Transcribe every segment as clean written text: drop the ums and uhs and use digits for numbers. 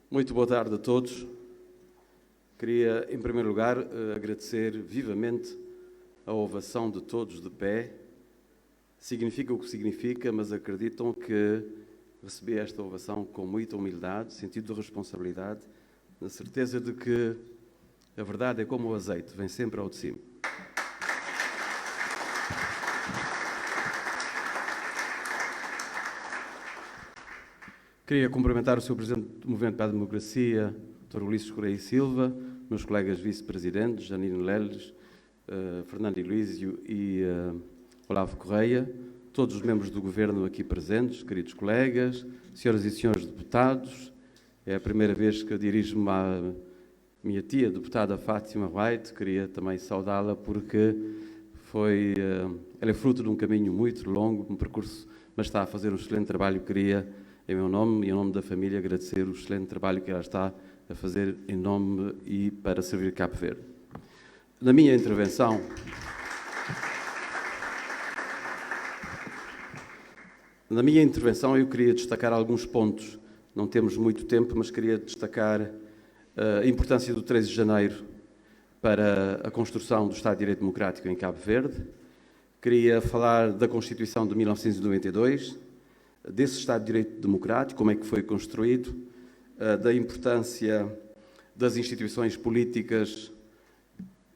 Muito boa tarde a todos. Queria, em primeiro lugar, agradecer vivamente a ovação de todos de pé. Significa o que significa, mas acreditam que recebi esta ovação com muita humildade, sentido de responsabilidade, na certeza de que a verdade é como o azeite, vem sempre ao de cima. Queria cumprimentar o Sr. Presidente do Movimento para a Democracia, Dr. Ulisses Correia e Silva, meus colegas vice-presidentes, Janine Leles, Fernando Elísio e Olavo Correia, todos os membros do Governo aqui presentes, queridos colegas, senhoras e senhores deputados. É a primeira vez que dirijo-me à minha tia, deputada Fátima White. Queria também saudá-la porque ela é fruto de um caminho muito longo, um percurso, mas está a fazer um excelente trabalho. Queria, em meu nome e em nome da família, agradecer o excelente trabalho que ela está a fazer em nome e para servir Cabo Verde. Na minha intervenção, eu queria destacar alguns pontos. Não temos muito tempo, mas queria destacar a importância do 13 de janeiro para a construção do Estado de Direito Democrático em Cabo Verde. Queria falar da Constituição de 1992, desse Estado de Direito Democrático, como é que foi construído, da importância das instituições políticas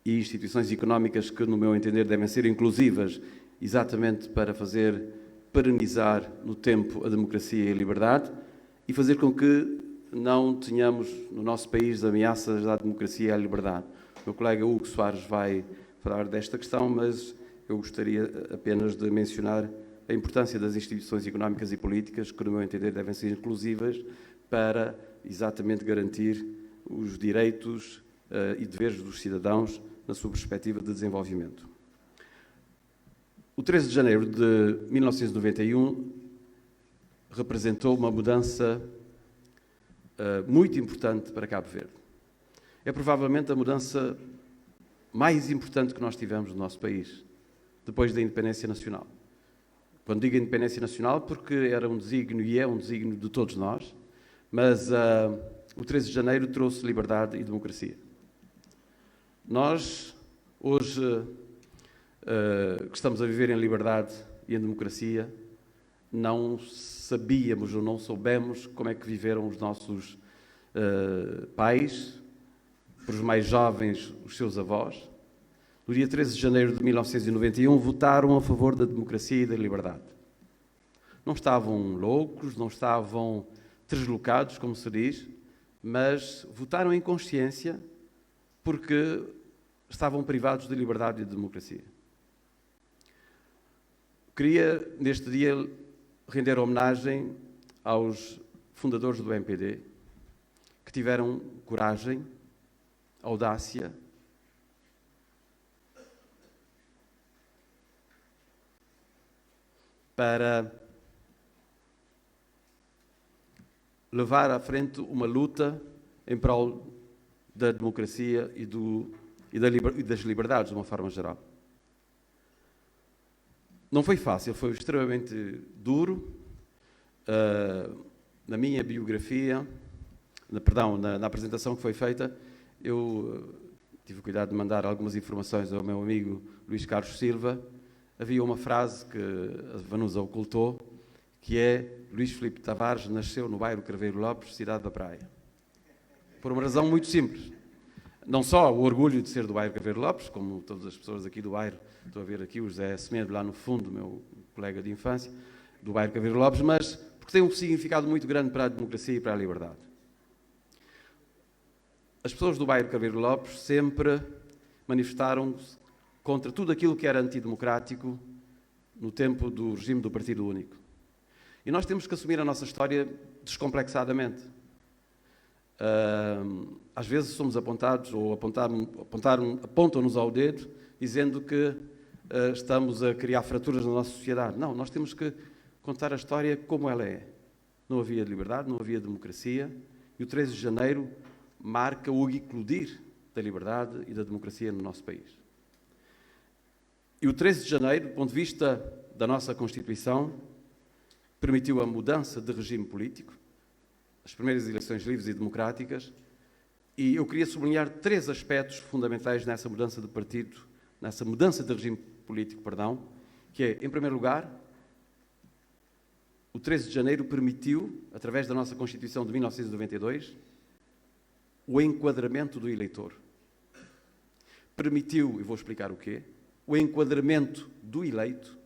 e instituições económicas que, no meu entender, devem ser inclusivas exatamente para fazer perenizar no tempo a democracia e a liberdade e fazer com que não tenhamos no nosso país ameaças à democracia e à liberdade. O meu colega Hugo Soares vai falar desta questão, mas eu gostaria apenas de mencionar a importância das instituições económicas e políticas que, no meu entender, devem ser inclusivas para exatamente garantir os direitos e deveres dos cidadãos na sua perspectiva de desenvolvimento. O 13 de janeiro de 1991 representou uma mudança muito importante para Cabo Verde. É provavelmente a mudança mais importante que nós tivemos no nosso país, depois da independência nacional. Quando digo independência nacional, porque era um desígnio e é um desígnio de todos nós, mas o 13 de janeiro trouxe liberdade e democracia. Nós, hoje, que estamos a viver em liberdade e em democracia, não sabíamos ou não soubemos como é que viveram os nossos pais, por os mais jovens, os seus avós. No dia 13 de janeiro de 1991, votaram a favor da democracia e da liberdade. Não estavam loucos, não estavam deslocados, como se diz, mas votaram em consciência porque estavam privados de liberdade e de democracia. Queria, neste dia, render homenagem aos fundadores do MPD, que tiveram coragem, audácia, para levar à frente uma luta em prol da democracia e das liberdades, de uma forma geral. Não foi fácil, foi extremamente duro. Na minha biografia, na apresentação que foi feita, eu tive o cuidado de mandar algumas informações ao meu amigo Luís Carlos Silva. Havia uma frase que a Vanusa ocultou, que é: Luís Filipe Tavares nasceu no bairro Craveiro Lopes, cidade da Praia. Por uma razão muito simples. Não só o orgulho de ser do bairro Craveiro Lopes, como todas as pessoas aqui do bairro, estou a ver aqui o José Semedo lá no fundo, meu colega de infância, do bairro Craveiro Lopes, mas porque tem um significado muito grande para a democracia e para a liberdade. As pessoas do bairro Craveiro Lopes sempre manifestaram-se contra tudo aquilo que era antidemocrático no tempo do regime do Partido Único. E nós temos que assumir a nossa história descomplexadamente. Às vezes somos apontados, ou apontam-nos ao dedo, dizendo que estamos a criar fraturas na nossa sociedade. Não, nós temos que contar a história como ela é. Não havia liberdade, não havia democracia, e o 13 de janeiro marca o eclodir da liberdade e da democracia no nosso país. E o 13 de janeiro, do ponto de vista da nossa Constituição, permitiu a mudança de regime político, as primeiras eleições livres e democráticas, e eu queria sublinhar 3 aspectos fundamentais nessa mudança de partido, nessa mudança de regime político, que é, em primeiro lugar, o 13 de janeiro permitiu, através da nossa Constituição de 1992, o enquadramento do eleitor. Permitiu, e vou explicar o quê, o enquadramento do eleito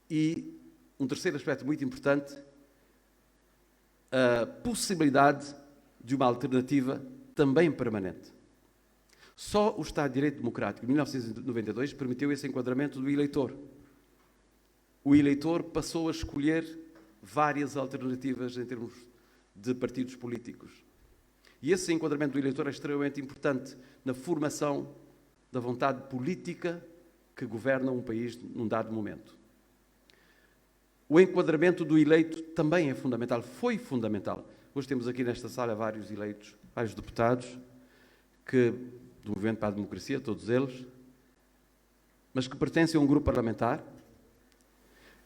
e, um terceiro aspecto muito importante, a possibilidade de uma alternativa também permanente. Só o Estado de Direito Democrático de 1992 permitiu esse enquadramento do eleitor. O eleitor passou a escolher várias alternativas em termos de partidos políticos. E esse enquadramento do eleitor é extremamente importante na formação da vontade política que governa um país num dado momento. O enquadramento do eleito também é fundamental, foi fundamental. Hoje temos aqui nesta sala vários eleitos, vários deputados do Movimento para a Democracia, todos eles, mas que pertencem a um grupo parlamentar,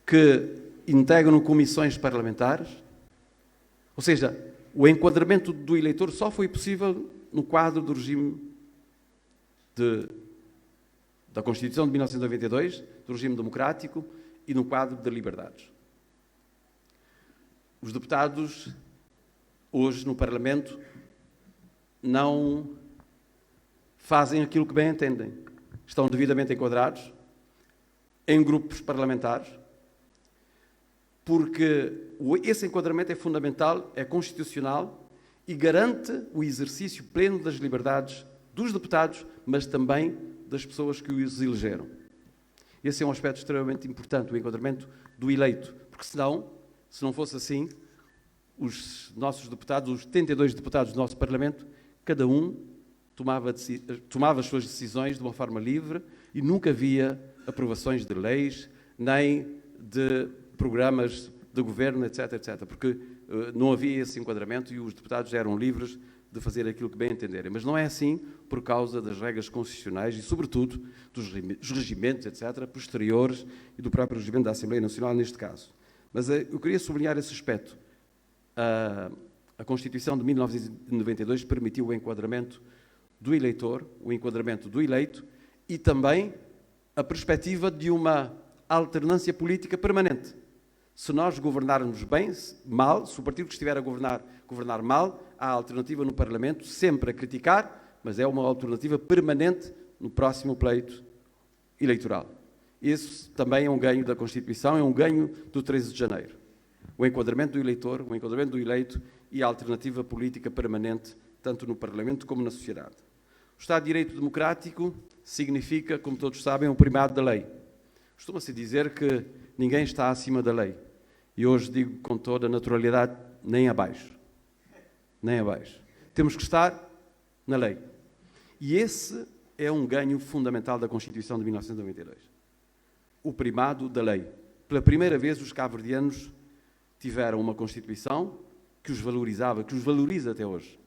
que integram comissões parlamentares, ou seja, o enquadramento do eleitor só foi possível no quadro do regime da Constituição de 1992, do regime democrático e no quadro de liberdades. Os deputados, hoje no Parlamento, não fazem aquilo que bem entendem. Estão devidamente enquadrados em grupos parlamentares, porque esse enquadramento é fundamental, é constitucional e garante o exercício pleno das liberdades dos deputados, mas também das pessoas que os elegeram. Esse é um aspecto extremamente importante, o enquadramento do eleito, porque senão, se não fosse assim, os nossos deputados, os 72 deputados do nosso Parlamento, cada um tomava as suas decisões de uma forma livre e nunca havia aprovações de leis, nem de programas de governo, etc., etc., porque não havia esse enquadramento e os deputados eram livres de fazer aquilo que bem entenderem. Mas não é assim por causa das regras constitucionais e, sobretudo, dos regimentos, etc., posteriores e do próprio regimento da Assembleia Nacional, neste caso. Mas eu queria sublinhar esse aspecto. A Constituição de 1992 permitiu o enquadramento do eleitor, o enquadramento do eleito e também a perspectiva de uma alternância política permanente. Se nós governarmos bem, mal, se o partido que estiver a governar mal, há alternativa no Parlamento, sempre a criticar, mas é uma alternativa permanente no próximo pleito eleitoral. Isso também é um ganho da Constituição, é um ganho do 13 de janeiro. O enquadramento do eleitor, o enquadramento do eleito e a alternativa política permanente, tanto no Parlamento como na sociedade. O Estado de Direito Democrático significa, como todos sabem, o primado da lei. Costuma-se dizer que ninguém está acima da lei. E hoje digo com toda a naturalidade, nem abaixo. Nem abaixo. Temos que estar na lei. E esse é um ganho fundamental da Constituição de 1992. O primado da lei. Pela primeira vez, os cabo-verdianos tiveram uma Constituição que os valorizava, que os valoriza até hoje.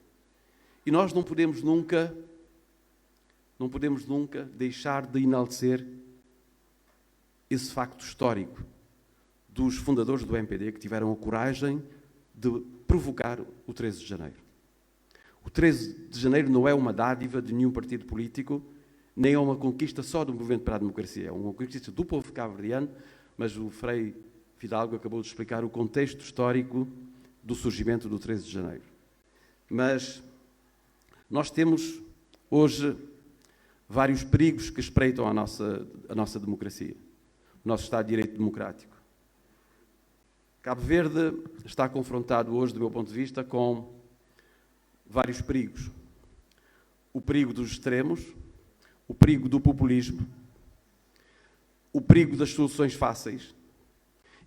E nós não podemos nunca deixar de enaltecer esse facto histórico dos fundadores do MPD que tiveram a coragem de provocar o 13 de janeiro. O 13 de janeiro não é uma dádiva de nenhum partido político, nem é uma conquista só do Movimento para a Democracia, é uma conquista do povo cabo-verdiano, mas o Frei Fidalgo acabou de explicar o contexto histórico do surgimento do 13 de janeiro. Mas nós temos hoje vários perigos que espreitam a nossa democracia, o nosso Estado de Direito Democrático. Cabo Verde está confrontado hoje, do meu ponto de vista, com vários perigos. O perigo dos extremos, o perigo do populismo, o perigo das soluções fáceis.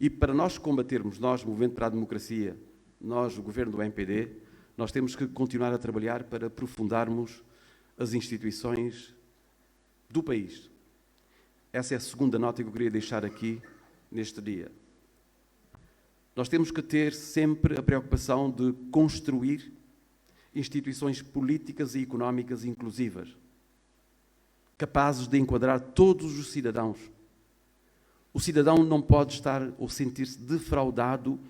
E para nós combatermos, nós, Movimento para a Democracia, nós, o Governo do MPD, nós temos que continuar a trabalhar para aprofundarmos as instituições do país. Essa é a segunda nota que eu queria deixar aqui neste dia. Nós temos que ter sempre a preocupação de construir instituições políticas e económicas inclusivas, capazes de enquadrar todos os cidadãos. O cidadão não pode estar ou sentir-se defraudado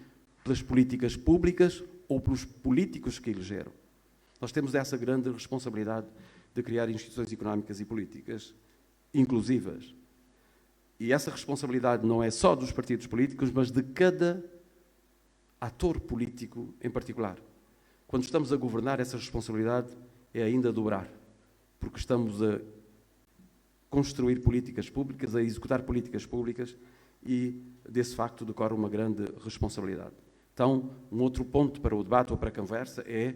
pelas políticas públicas ou pelos políticos que elegeram. Nós temos essa grande responsabilidade de criar instituições económicas e políticas inclusivas. E essa responsabilidade não é só dos partidos políticos, mas de cada ator político em particular. Quando estamos a governar, essa responsabilidade é ainda dobrar, porque estamos a construir políticas públicas, a executar políticas públicas e desse facto decorre uma grande responsabilidade. Então, um outro ponto para o debate ou para a conversa é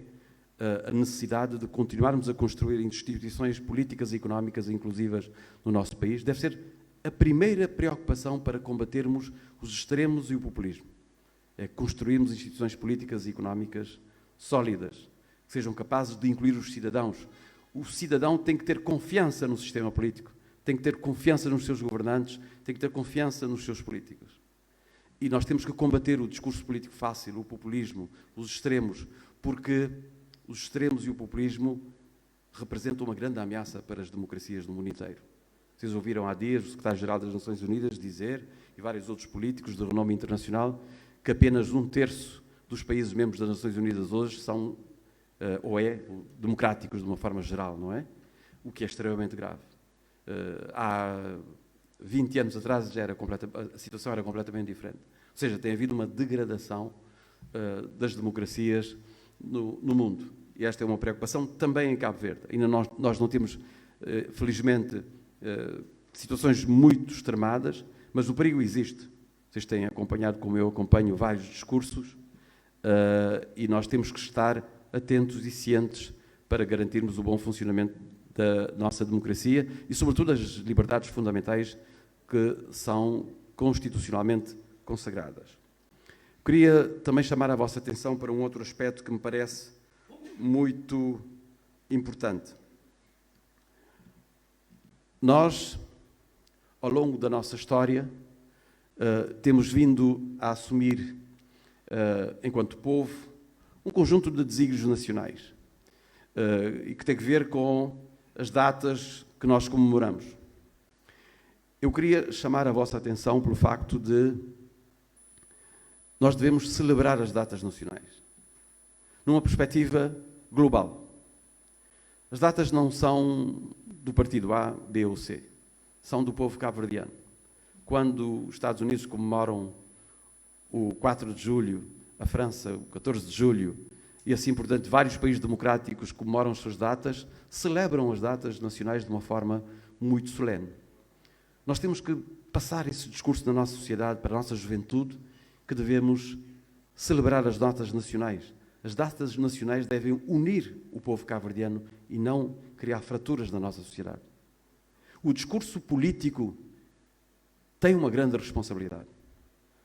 a necessidade de continuarmos a construir instituições políticas e económicas inclusivas no nosso país. Deve ser a primeira preocupação para combatermos os extremos e o populismo. É construirmos instituições políticas e económicas sólidas, que sejam capazes de incluir os cidadãos. O cidadão tem que ter confiança no sistema político, tem que ter confiança nos seus governantes, tem que ter confiança nos seus políticos. E nós temos que combater o discurso político fácil, o populismo, os extremos, porque os extremos e o populismo representam uma grande ameaça para as democracias do mundo inteiro. Vocês ouviram há dias o secretário-geral das Nações Unidas dizer, e vários outros políticos de renome internacional, que apenas 1/3 dos países membros das Nações Unidas hoje são, democráticos de uma forma geral, não é? O que é extremamente grave. Há 20 anos atrás a situação era completamente diferente. Ou seja, tem havido uma degradação das democracias no mundo. E esta é uma preocupação também em Cabo Verde. Ainda nós não temos, felizmente, situações muito extremadas, mas o perigo existe. Vocês têm acompanhado, como eu acompanho, vários discursos e nós temos que estar atentos e cientes para garantirmos o bom funcionamento da nossa democracia e, sobretudo, as liberdades fundamentais que são constitucionalmente consagradas. Queria também chamar a vossa atenção para um outro aspecto que me parece muito importante. Nós, ao longo da nossa história, temos vindo a assumir, enquanto povo, um conjunto de desígnios nacionais e que tem a ver com as datas que nós comemoramos. Eu queria chamar a vossa atenção pelo facto de nós devemos celebrar as datas nacionais numa perspectiva global. As datas não são do partido A, B ou C, são do povo cabo-verdiano. Quando os Estados Unidos comemoram o 4 de julho, a França o 14 de julho, e assim, portanto, vários países democráticos comemoram as suas datas, celebram as datas nacionais de uma forma muito solene. Nós temos que passar esse discurso na nossa sociedade, para a nossa juventude, que devemos celebrar as datas nacionais. As datas nacionais devem unir o povo cabo-verdiano e não criar fraturas na nossa sociedade. O discurso político tem uma grande responsabilidade,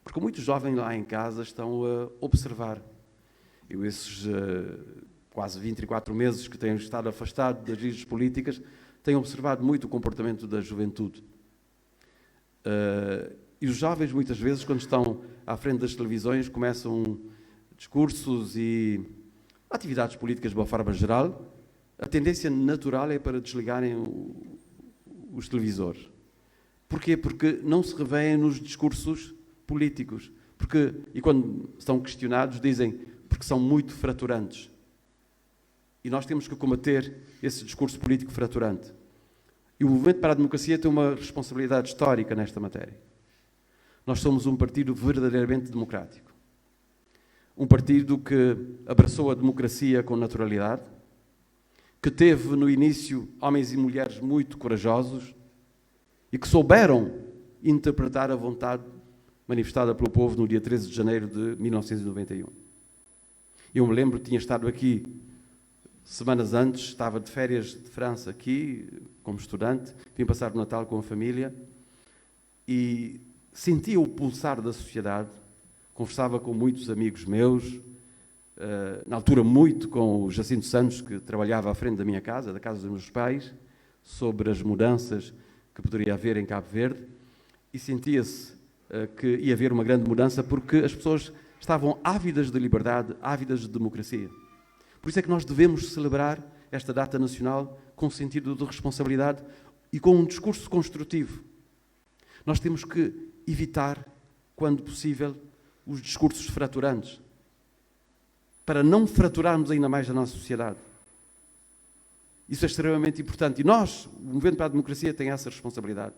porque muitos jovens lá em casa estão a observar. Eu, esses quase 24 meses que tenho estado afastado das redes políticas, tenho observado muito o comportamento da juventude. E os jovens, muitas vezes, quando estão à frente das televisões, começam discursos e atividades políticas de uma forma geral, a tendência natural é para desligarem os televisores. Porquê? Porque não se revêem nos discursos políticos. E quando são questionados, dizem porque são muito fraturantes. E nós temos que combater esse discurso político fraturante. E o Movimento para a Democracia tem uma responsabilidade histórica nesta matéria. Nós somos um partido verdadeiramente democrático. Um partido que abraçou a democracia com naturalidade, que teve no início homens e mulheres muito corajosos e que souberam interpretar a vontade manifestada pelo povo no dia 13 de janeiro de 1991. Eu me lembro que tinha estado aqui semanas antes, estava de férias de França aqui, como estudante, vim passar o Natal com a família e sentia o pulsar da sociedade, conversava com muitos amigos meus, na altura muito com o Jacinto Santos, que trabalhava à frente da minha casa, da casa dos meus pais, sobre as mudanças que poderia haver em Cabo Verde, e sentia-se que ia haver uma grande mudança porque as pessoas estavam ávidas de liberdade, ávidas de democracia. Por isso é que nós devemos celebrar esta data nacional com sentido de responsabilidade e com um discurso construtivo. Nós temos que evitar, quando possível, os discursos fraturantes. para não fraturarmos ainda mais a nossa sociedade. Isso é extremamente importante. E nós, o Movimento para a Democracia, tem essa responsabilidade.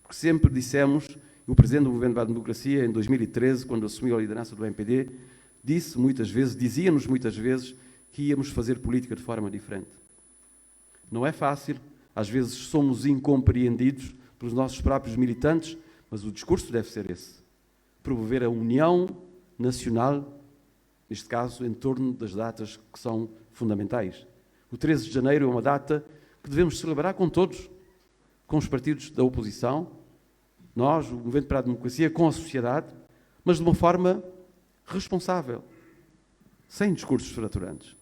Porque sempre dissemos, o Presidente do Movimento para a Democracia, em 2013, quando assumiu a liderança do MPD, dizia-nos muitas vezes que íamos fazer política de forma diferente. Não é fácil, às vezes somos incompreendidos pelos nossos próprios militantes, mas o discurso deve ser esse. Promover a união nacional, neste caso, em torno das datas que são fundamentais. O 13 de janeiro é uma data que devemos celebrar com todos, com os partidos da oposição, nós, o Movimento para a Democracia, com a sociedade, mas de uma forma responsável, sem discursos fraturantes.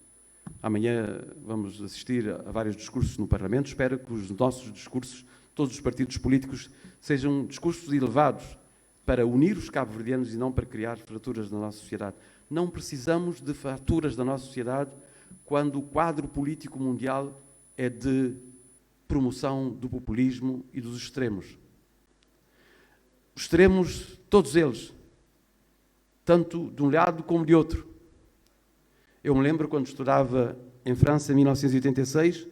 Amanhã vamos assistir a vários discursos no Parlamento. Espero que os nossos discursos, todos os partidos políticos, sejam discursos elevados para unir os cabo-verdianos e não para criar fraturas na nossa sociedade. Não precisamos de fraturas na nossa sociedade quando o quadro político mundial é de promoção do populismo e dos extremos. Os extremos, todos eles, tanto de um lado como de outro. Eu me lembro quando estudava em França, em 1986,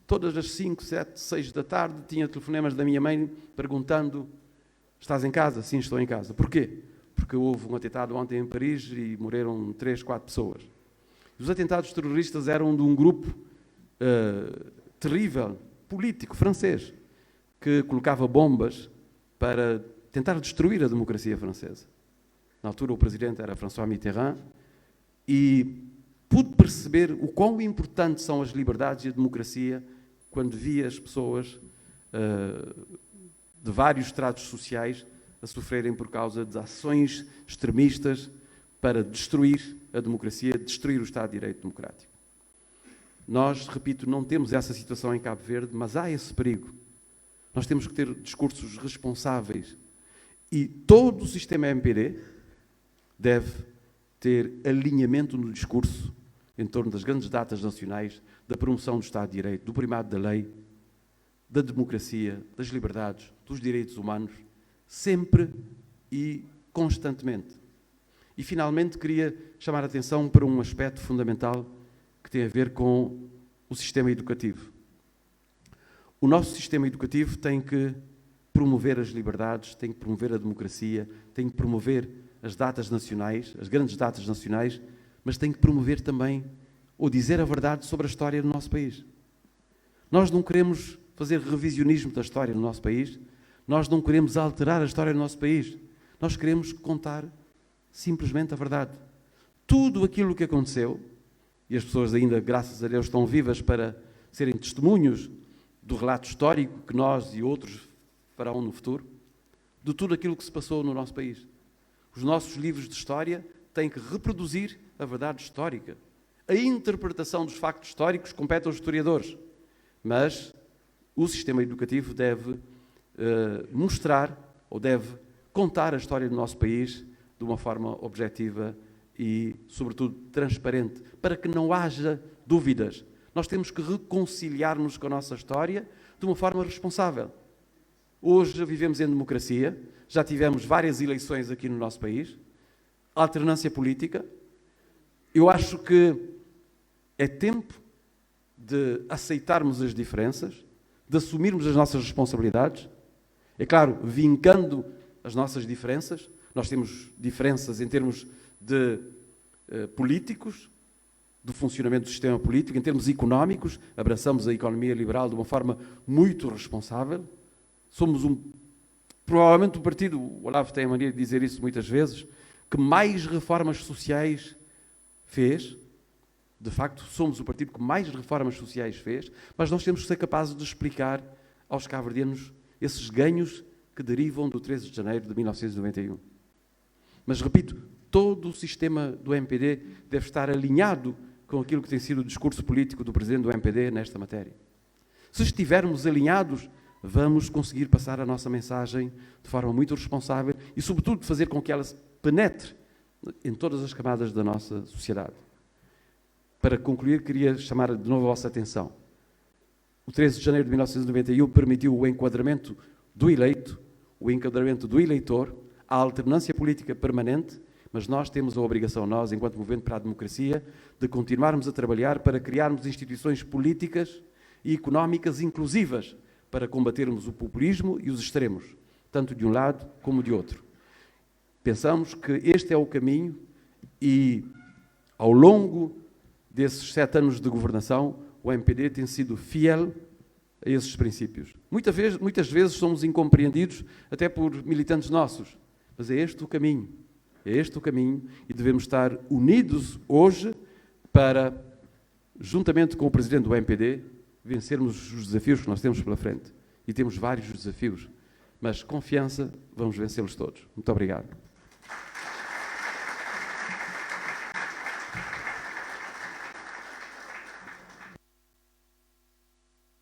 todas as 5, 7, 6 da tarde, tinha telefonemas da minha mãe perguntando: estás em casa? Sim, estou em casa. Porquê? Porque houve um atentado ontem em Paris e morreram 3, 4 pessoas. Os atentados terroristas eram de um grupo terrível, político, francês, que colocava bombas para tentar destruir a democracia francesa. Na altura o presidente era François Mitterrand e pude perceber o quão importantes são as liberdades e a democracia quando via as pessoas de vários estratos sociais a sofrerem por causa de ações extremistas para destruir a democracia, destruir o Estado de Direito democrático. Nós, repito, não temos essa situação em Cabo Verde, mas há esse perigo. Nós temos que ter discursos responsáveis e todo o sistema MPD deve ter alinhamento no discurso em torno das grandes datas nacionais, da promoção do Estado de Direito, do primado da lei, da democracia, das liberdades, dos direitos humanos, sempre e constantemente. E, finalmente, queria chamar a atenção para um aspecto fundamental que tem a ver com o sistema educativo. O nosso sistema educativo tem que promover as liberdades, tem que promover a democracia, tem que promover as datas nacionais, as grandes datas nacionais, mas tem que promover também, ou dizer a verdade sobre a história do nosso país. Nós não queremos fazer revisionismo da história do nosso país, nós não queremos alterar a história do nosso país, nós queremos contar simplesmente a verdade. Tudo aquilo que aconteceu, e as pessoas ainda, graças a Deus, estão vivas para serem testemunhos do relato histórico que nós e outros farão no futuro, de tudo aquilo que se passou no nosso país. Os nossos livros de história têm que reproduzir a verdade histórica. A interpretação dos factos históricos compete aos historiadores, mas o sistema educativo deve mostrar ou deve contar a história do nosso país de uma forma objetiva e, sobretudo, transparente, para que não haja dúvidas. Nós temos que reconciliar-nos com a nossa história de uma forma responsável. Hoje vivemos em democracia, já tivemos várias eleições aqui no nosso país, alternância política. Eu acho que é tempo de aceitarmos as diferenças, de assumirmos as nossas responsabilidades. É claro, vincando as nossas diferenças. Nós temos diferenças em termos de políticos, do funcionamento do sistema político, em termos económicos, abraçamos a economia liberal de uma forma muito responsável. Somos provavelmente o partido, o Olavo tem a mania de dizer isso muitas vezes, que mais reformas sociais fez. De facto, somos o partido que mais reformas sociais fez, mas nós temos que ser capazes de explicar aos cabo-verdianos esses ganhos que derivam do 13 de janeiro de 1991. Mas, repito, todo o sistema do MPD deve estar alinhado com aquilo que tem sido o discurso político do Presidente do MPD nesta matéria. Se estivermos alinhados, vamos conseguir passar a nossa mensagem de forma muito responsável e, sobretudo, fazer com que ela penetre em todas as camadas da nossa sociedade. Para concluir, queria chamar de novo a vossa atenção. O 13 de janeiro de 1991 permitiu o enquadramento do eleito, o enquadramento do eleitor, a alternância política permanente, Mas nós temos a obrigação, nós, enquanto Movimento para a Democracia, de continuarmos a trabalhar para criarmos instituições políticas e económicas inclusivas para combatermos o populismo e os extremos, tanto de um lado como de outro. Pensamos que este é o caminho e, ao longo desses 7 anos de governação, o MPD tem sido fiel a esses princípios. Muitas vezes somos incompreendidos até por militantes nossos, mas é este o caminho. É este o caminho e devemos estar unidos hoje para, juntamente com o Presidente do MPD, vencermos os desafios que nós temos pela frente. E temos vários desafios, mas confiança, vamos vencê-los todos. Muito obrigado.